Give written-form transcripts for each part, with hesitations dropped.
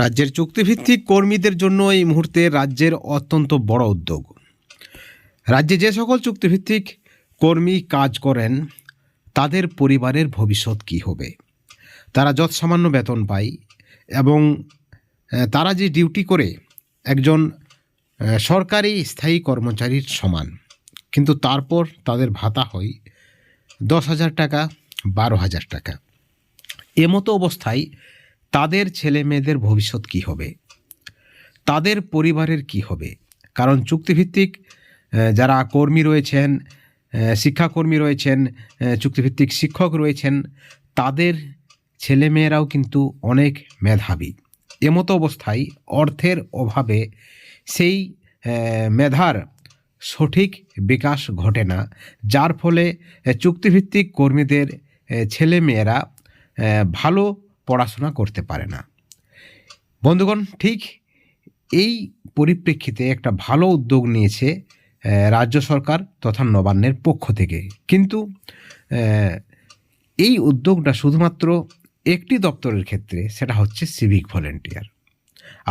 রাজ্যের চুক্তিভিত্তিক কর্মীদের জন্য এই মুহূর্তে রাজ্যের অত্যন্ত বড় উদ্যোগ। রাজ্যে যে সকল চুক্তিভিত্তিক কর্মী কাজ করেন তাদের পরিবারের ভবিষ্যৎ কী হবে, তারা যৎসামান্য বেতন পায় এবং তারা যে ডিউটি করে একজন সরকারি স্থায়ী কর্মচারীর সমান, কিন্তু তারপর তাদের ভাতা হয় 10,000 টাকা, 12,000 টাকা। এমতো অবস্থায় তাদের ছেলে মেয়েদের ভবিষ্যৎ কী হবে, তাদের পরিবারের কি হবে? কারণ চুক্তিভিত্তিক যারা কর্মী রয়েছেন, শিক্ষাকর্মী রয়েছেন, চুক্তিভিত্তিক শিক্ষক রয়েছেন, তাদের ছেলেমেয়েরাও কিন্তু অনেক মেধাবী। এমতো অবস্থায় অর্থের অভাবে সেই মেধার সঠিক বিকাশ ঘটে না, যার ফলে চুক্তিভিত্তিক কর্মীদের ছেলেমেয়েরা ভালো পড়াশোনা করতে পারে না। বন্ধুগণ, ঠিক এই পরিপ্রেক্ষিতে একটা ভালো উদ্যোগ নিয়েছে রাজ্য সরকার তথা নবান্নের পক্ষ থেকে। কিন্তু এই উদ্যোগটা শুধুমাত্র একটি দপ্তরের ক্ষেত্রে, সেটা হচ্ছে সিভিক ভলেন্টিয়ার।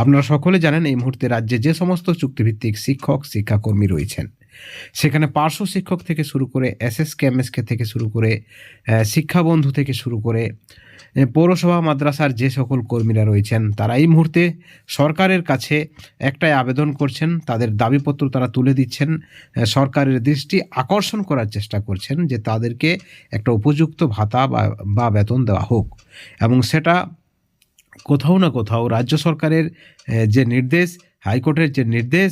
আপনারা সকলে জানেন এই মুহূর্তে রাজ্যে যে সমস্ত চুক্তিভিত্তিক শিক্ষক শিক্ষাকর্মী রয়েছেন, সেখানে পার্শ্ব শিক্ষক থেকে শুরু করে এসএসকে এমএসকে থেকে শুরু করে শিক্ষাবন্ধু থেকে শুরু করে পৌরসভা মাদ্রাসার যে সকল কর্মীরা রয়েছেন, তারা এই মুহূর্তে সরকারের কাছে একটাই আবেদন করছেন, তাদের দাবিপত্র তারা তুলে দিচ্ছেন, সরকারের দৃষ্টি আকর্ষণ করার চেষ্টা করছেন যে তাদেরকে একটা উপযুক্ত ভাতা বা বেতন দেওয়া হোক। এবং সেটা কোথাও না কোথাও রাজ্য সরকারের যে নির্দেশ, হাইকোর্টের যে নির্দেশ,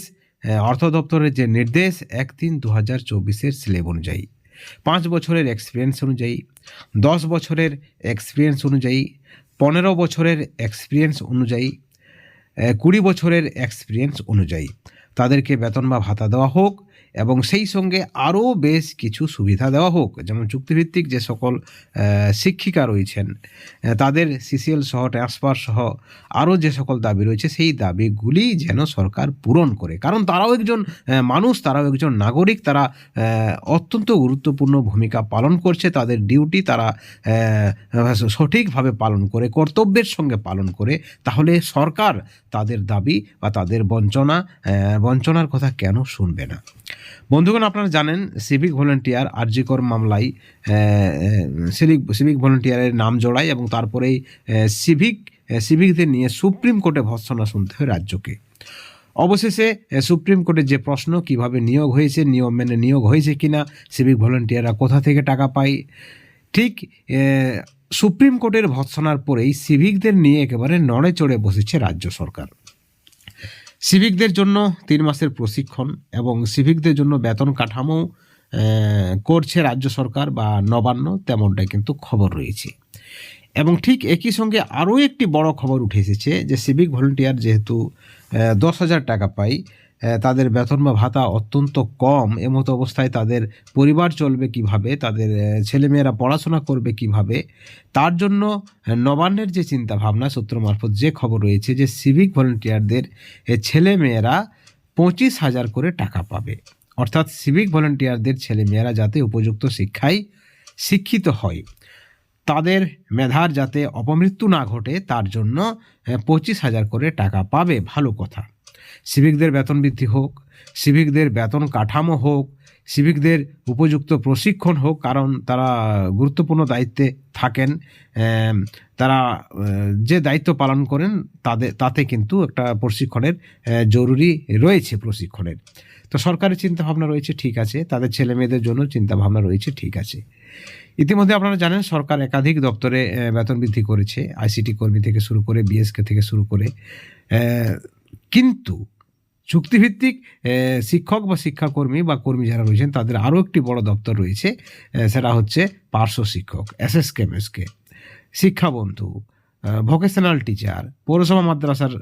অর্থ দপ্তরের যে নির্দেশ 1/3/2024 স্ল্যাব অনুযায়ী 5 বছরের এক্সপিরিয়েন্স অনুযায়ী, 10 বছরের এক্সপিরিয়েন্স অনুযায়ী, 15 বছরের এক্সপিরিয়েন্স অনুযায়ী, 20 বছরের এক্সপিরিয়েন্স অনুযায়ী তাদেরকে বেতন বা ভাতা দেওয়া হোক এবং সেই সঙ্গে আরও বেশ কিছু সুবিধা দেওয়া হোক। যেমন চুক্তিভিত্তিক যে সকল শিক্ষিকা রয়েছেন, তাদের সিসিএল সহ ট্রান্সফার সহ আরও যে সকল দাবি রয়েছে, সেই দাবিগুলি যেন সরকার পূরণ করে। কারণ তারাও একজন মানুষ, তারাও একজন নাগরিক, তারা অত্যন্ত গুরুত্বপূর্ণ ভূমিকা পালন করছে। তাদের ডিউটি তারা সঠিকভাবে পালন করে, কর্তব্যের সঙ্গে পালন করে, তাহলে সরকার তাদের দাবি বা তাদের বঞ্চনার কথা কেন শুনবে না? বন্ধুগণ, আপনারা জানেন সিভিক ভলেন্টিয়ার আরজি কর মামলায় সিভিক ভলেন্টিয়ারের নাম জড়ায় এবং তারপরেই সিভিকদের নিয়ে সুপ্রিম কোর্টে ভর্ৎসনা শুনতে হয় রাজ্যকে। অবশেষে সুপ্রিম কোর্টের যে প্রশ্ন, কিভাবে নিয়োগ হয়েছে, নিয়ম মেনে নিয়োগ হয়েছে কিনা, সিভিক ভলেন্টিয়াররা কোথা থেকে টাকা পায়, ঠিক সুপ্রিম কোর্টের ভর্ৎসনার পরেই সিভিকদের নিয়ে একেবারে নড়ে চড়ে বসেছে রাজ্য সরকার। সিভিকদের জন্য 3 মাসের প্রশিক্ষণ এবং সিভিকদের জন্য বেতন কাঠামো করছে রাজ্য সরকার বা নবান্ন, তেমনটাই কিন্তু খবর রয়েছে। এবং ঠিক একই সঙ্গে আরও একটি বড় খবর উঠে এসেছে যে সিভিক ভলেন্টিয়ার যেহেতু 10,000 টাকা পায়, তাদের বেতন বা ভাতা অত্যন্ত কম। এমতো অবস্থায় তাদের পরিবার চলবে কিভাবে, তাদের ছেলেমেয়েরা পড়াশোনা করবে কিভাবে, তার জন্য নবান্নের যে চিন্তা ভাবনা, সূত্র মারফত যে খবর রয়েছে যে সিভিক ভলেন্টিয়ারদের ছেলেমেয়েরা 25,000 করে টাকা পাবে। অর্থাৎ সিভিক ভলেন্টিয়ারদের ছেলেমেয়েরা যাতে উপযুক্ত শিক্ষায় শিক্ষিত হয়, তাদের মেধার যাতে অপমৃত্যু না ঘটে, তার জন্য 25,000 করে টাকা পাবে। ভালো কথা। সিভিকদের বেতন বৃদ্ধি হোক, সিভিকদের বেতন কাঠামো হোক, সিভিকদের উপযুক্ত প্রশিক্ষণ হোক, কারণ তারা গুরুত্বপূর্ণ দায়িত্বে থাকেন। তারা যে দায়িত্ব পালন করেন তাতে কিন্তু একটা প্রশিক্ষণের জরুরি রয়েছে প্রশিক্ষণের। তো সরকারের চিন্তাভাবনা রয়েছে, ঠিক আছে, তাদের ছেলে মেয়েদের জন্য চিন্তাভাবনা রয়েছে, ঠিক আছে। ইতিমধ্যে আপনারা জানেন সরকার একাধিক দপ্তরে বেতন বৃদ্ধি করেছে, আইসিটি কর্মী থেকে শুরু করে বিএসকে থেকে শুরু করে। কিন্তু চুক্তিভিত্তিক শিক্ষক বা শিক্ষাকর্মী বা কর্মী যারা রয়েছেন, তাদের আরও একটি বড় দপ্তর রয়েছে, সেটা হচ্ছে পার্শ্ব শিক্ষক, এসএসকে এমএসকে, শিক্ষাবন্ধু, ভোকেশনাল টিচার, পৌরসভা মাদ্রাসার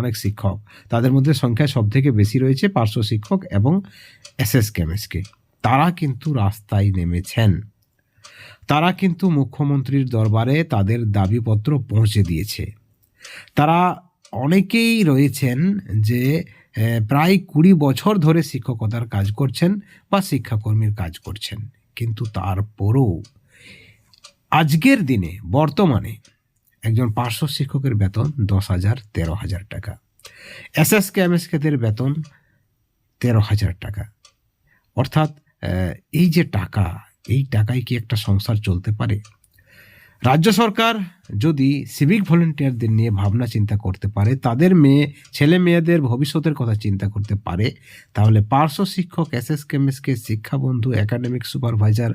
অনেক শিক্ষক। তাদের মধ্যে সংখ্যা সব থেকে বেশি রয়েছে পার্শ্ব শিক্ষক এবং এসএসকে এমএসকে। তারা কিন্তু রাস্তায় নেমেছেন, তারা কিন্তু মুখ্যমন্ত্রীর দরবারে তাদের দাবিপত্র পৌঁছে দিয়েছে। তারা অনেকেই রয়েছেন যে প্রায় 20 বছর ধরে শিক্ষকতার কাজ করছেন বা শিক্ষাকর্মীর কাজ করছেন, কিন্তু তারপরও আজকের দিনে বর্তমানে একজন পার্শ্ব শিক্ষকের বেতন 10,000 13,000 টাকা, এসএসকে এমএসকেদের বেতন 13,000 টাকা। অর্থাৎ এই যে টাকা, এই টাকায় কি একটা সংসার চলতে পারে? রাজ্য সরকার যদি সিভিক ভলেন্টিয়ারদের নিয়ে ভাবনা চিন্তা করতে পারে, তাদের ছেলে মেয়েদের ভবিষ্যতের কথা চিন্তা করতে পারে, তাহলে পার্শ্ব শিক্ষক, এসএসকে এমএসকে, শিক্ষাবন্ধু, academic supervisor,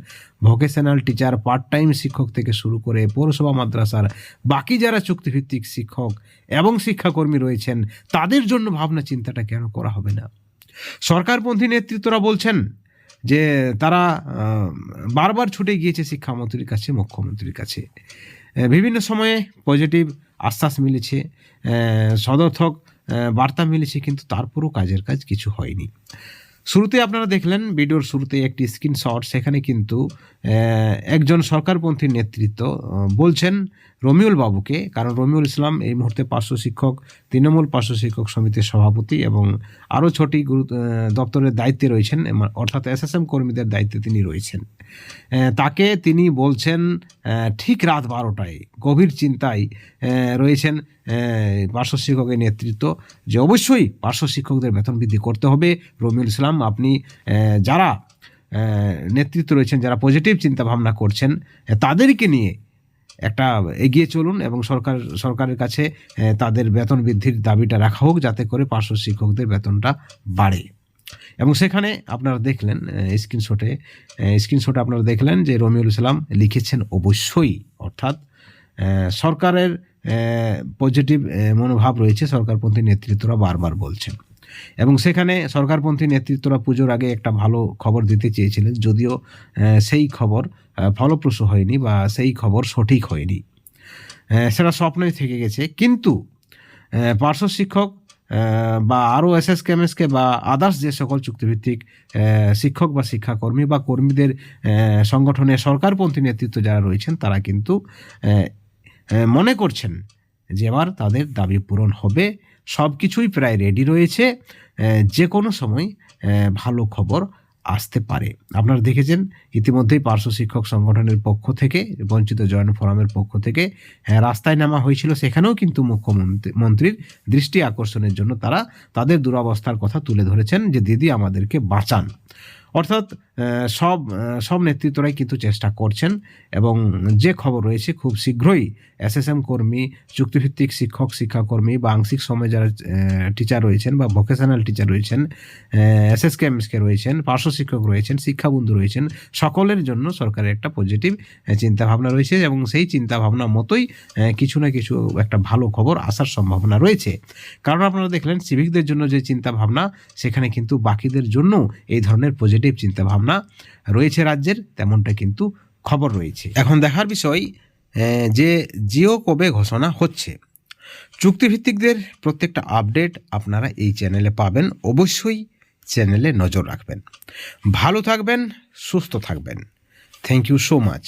vocational teacher, part time শিক্ষক থেকে শুরু করে পৌরসভা মাদ্রাসার বাকি যারা চুক্তিভিত্তিক শিক্ষক এবং শিক্ষাকর্মী রয়েছেন, তাদের জন্য ভাবনা চিন্তাটা কেন করা হবে না? সরকারপন্থী নেতৃত্বরা বলছেন যে তারা বারবার ছুটে গিয়েছে শিক্ষামন্ত্রীর কাছে, মুখ্যমন্ত্রীর কাছে, বিভিন্ন সময়ে পজিটিভ আশ্বাস মিলেছে, সদর্থক বার্তা মিলেছে, কিন্তু তারপরও কাজের কাজ কিছু হয়নি। শুরুতে আপনারা দেখলেন ভিডিওর শুরুতে একটি স্ক্রিনশট, সেখানে কিন্তু একজন সরকারপন্থী নেতৃত্ব বলছেন রমিউল বাবুকে, কারণ রমিউল ইসলাম এই মুহূর্তে পার্শ্ব শিক্ষক, তৃণমূল পার্শ্ব শিক্ষক সমিতির সভাপতি এবং আরও 6টি দপ্তরের দায়িত্বে রয়েছেন, অর্থাৎ এসএসএম কর্মীদের দায়িত্বে তিনি রয়েছেন। তাকে তিনি বলছেন ঠিক রাত 12টায় গভীর চিন্তায় রয়েছেন পার্শ্ব শিক্ষকের নেতৃত্ব, যে অবশ্যই পার্শ্ব শিক্ষকদের বেতন বৃদ্ধি করতে হবে। রমিউল ইসলাম, আপনি যারা নেতৃত্ব রয়েছেন, যারা পজিটিভ চিন্তা ভাবনা করছেন, তাদেরকে নিয়ে একটা এগিয়ে চলুন এবং সরকারের কাছে তাদের বেতন বৃদ্ধির দাবিটা রাখা হোক, যাতে করে পার্শ্ব শিক্ষকদের বেতনটা বাড়ে। এবং সেখানে আপনারা দেখলেন স্ক্রিনশটে আপনারা দেখলেন যে রমিউল ইসলাম লিখেছেন অবশ্যই, অর্থাৎ সরকারের পজিটিভ মনোভাব রয়েছে, সরকারপন্থী নেতৃত্বরা বারবার বলছেন। এবং সেখানে সরকারপন্থী নেতৃত্বরা পুজোর আগে একটা ভালো খবর দিতে চেয়েছিলেন, যদিও সেই খবর ফলপ্রসূ হয়নি বা সেই খবর সঠিক হয়নি, সেটা স্বপ্নই থেকে গেছে। কিন্তু পার্শ্ব শিক্ষক বা আরও এসএসকে এমএসকে বা আদার্স যে সকল চুক্তিভিত্তিক শিক্ষক বা শিক্ষাকর্মী বা কর্মীদের সংগঠনের সরকারপন্থী নেতৃত্ব যারা রয়েছেন, তারা কিন্তু মনে করছেন যে এবার তাদের দাবি পূরণ হবে। সব কিছুই প্রায় রেডি রয়েছে, যে কোনো সময় ভালো খবর আসতে পারে। আপনারা দেখেছেন ইতিমধ্যেই পার্শ্ব শিক্ষক সংগঠনের পক্ষ থেকে, বঞ্চিত জয়েন্ট ফোরামের পক্ষ থেকে রাস্তায় নামা হয়েছিল, সেখানেও কিন্তু মুখ্যমন্ত্রীর দৃষ্টি আকর্ষণের জন্য তারা তাদের দুরবস্থার কথা তুলে ধরেছেন, যে দিদি আমাদেরকে বাঁচান। অর্থাৎ সব নেতৃত্বরাই কিন্তু চেষ্টা করছেন এবং যে খবর রয়েছে খুব শীঘ্রই এসএসএম কর্মী, চুক্তিভিত্তিক শিক্ষক শিক্ষাকর্মী বা আংশিক সময় যারা টিচার রয়েছেন বা ভোকেশনাল টিচার রয়েছেন, এসএসকে এমএসকে রয়েছেন, পার্শ্ব শিক্ষক রয়েছেন, শিক্ষাবন্ধু রয়েছেন, সকলের জন্য সরকারের একটা পজিটিভ চিন্তাভাবনা রয়েছে এবং সেই চিন্তাভাবনা মতোই কিছু না কিছু একটা ভালো খবর আসার সম্ভাবনা রয়েছে। কারণ আপনারা দেখলেন সিভিকদের জন্য যে চিন্তাভাবনা, সেখানে কিন্তু বাকিদের জন্য এই ধরনের পজিটিভ চিন্তাভাবনা রয়েছে রাজ্যের, তেমনটা কিন্তু খবর রয়েছে। এখন দেখার বিষয় যে জিও কবে ঘোষণা হচ্ছে। চুক্তিভিত্তিকদের প্রত্যেকটা আপডেট আপনারা এই চ্যানেলে পাবেন, অবশ্যই চ্যানেলে নজর রাখবেন। ভালো থাকবেন, সুস্থ থাকবেন। Thank you so much.